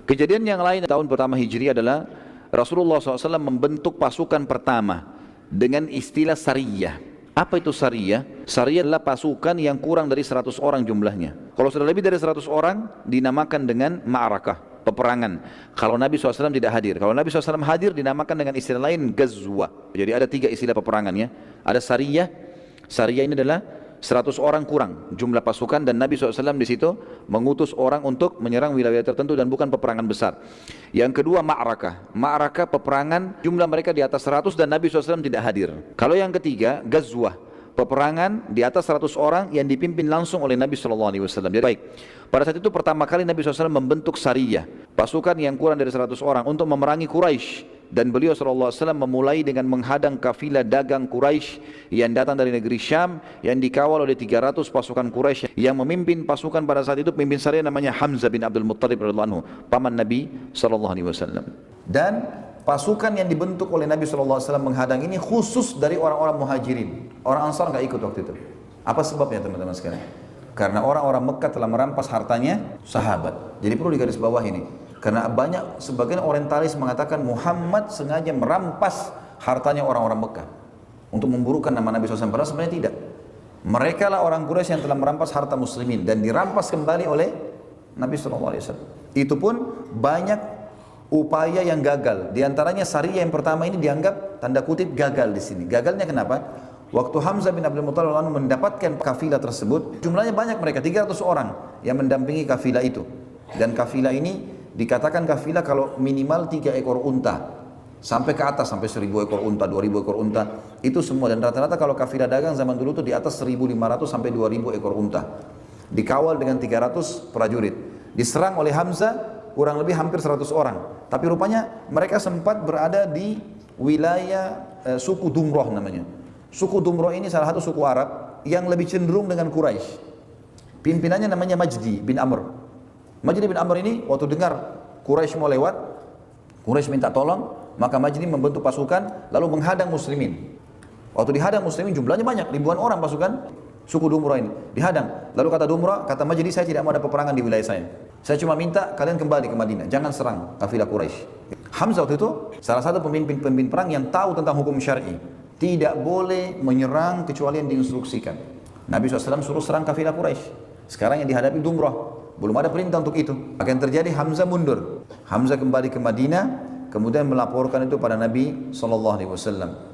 Kejadian yang lain tahun pertama Hijri adalah Rasulullah SAW membentuk pasukan pertama dengan istilah sariyah. Apa itu sariyah? Sariyah adalah pasukan yang kurang dari 100 orang jumlahnya. Kalau sudah lebih dari 100 orang dinamakan dengan ma'arakah, peperangan. Kalau Nabi SAW tidak hadir. Kalau Nabi SAW hadir dinamakan dengan istilah lain gazwa. Jadi ada 3 istilah peperangan ya. Ada sariyah. Sariyah ini adalah 100 orang kurang jumlah pasukan, dan Nabi SAW di situ mengutus orang untuk menyerang wilayah tertentu dan bukan peperangan besar. Yang kedua ma'rakah. Ma'rakah peperangan jumlah mereka di atas 100 dan Nabi SAW tidak hadir. Kalau yang ketiga gazwah, peperangan di atas 100 orang yang dipimpin langsung oleh Nabi SAW. Jadi baik, pada saat itu pertama kali Nabi SAW membentuk sariyah, pasukan yang kurang dari 100 orang untuk memerangi Quraisy. Dan beliau SAW memulai dengan menghadang kafilah dagang Quraisy yang datang dari negeri Syam, yang dikawal oleh 300 pasukan Quraisy. Yang memimpin pasukan pada saat itu pemimpin sariyah namanya Hamzah bin Abdul Muttalib radhiyallahu anhu, paman Nabi SAW. Dan pasukan yang dibentuk oleh Nabi SAW menghadang ini khusus dari orang-orang muhajirin. Orang Ansar nggak ikut waktu itu. Apa sebabnya teman-teman sekalian? Karena orang-orang Mekah telah merampas hartanya sahabat. Jadi perlu digaris bawah ini. Karena banyak sebagian orientalis mengatakan Muhammad sengaja merampas hartanya orang-orang Mekah untuk memburukkan nama Nabi SAW. Padahal sebenarnya tidak. Mereka lah orang Quraisy yang telah merampas harta muslimin dan dirampas kembali oleh Nabi SAW. Itu pun banyak upaya yang gagal. Di antaranya sariyah yang pertama ini dianggap tanda kutip gagal di sini. Gagalnya kenapa? Waktu Hamzah bin Abdul Muttalib mendapatkan kafilah tersebut, jumlahnya banyak mereka, 300 orang yang mendampingi kafilah itu. Dan kafilah ini dikatakan kafilah kalau minimal 3 ekor unta sampai ke atas, sampai 1000 ekor unta, 2000 ekor unta, itu semua. Dan rata-rata kalau kafilah dagang zaman dulu itu di atas 1500 sampai 2000 ekor unta, dikawal dengan 300 prajurit, diserang oleh Hamzah kurang lebih hampir 100 orang. Tapi rupanya mereka sempat berada di wilayah suku Dumroh namanya. Suku Dumroh ini salah satu suku Arab yang lebih cenderung dengan Quraisy. Pimpinannya namanya Majdi bin Amr. Majdi bin Amr ini waktu dengar Quraisy mau lewat, Quraisy minta tolong, maka Majdi membentuk pasukan lalu menghadang muslimin. Waktu dihadang muslimin jumlahnya banyak, ribuan orang pasukan suku Dumrah ini dihadang. Lalu kata Dumrah, kata Majdi, saya tidak mau ada peperangan di wilayah saya. Saya cuma minta kalian kembali ke Madinah, jangan serang kafilah Quraisy. Hamzah waktu itu salah satu pemimpin perang yang tahu tentang hukum syar'i. Tidak boleh menyerang kecuali yang diinstruksikan. Nabi SAW suruh serang kafilah Quraisy. Sekarang yang dihadapi Dumrah. Belum ada perintah untuk itu. Akan terjadi Hamzah mundur. Hamzah kembali ke Madinah, kemudian melaporkan itu pada Nabi SAW.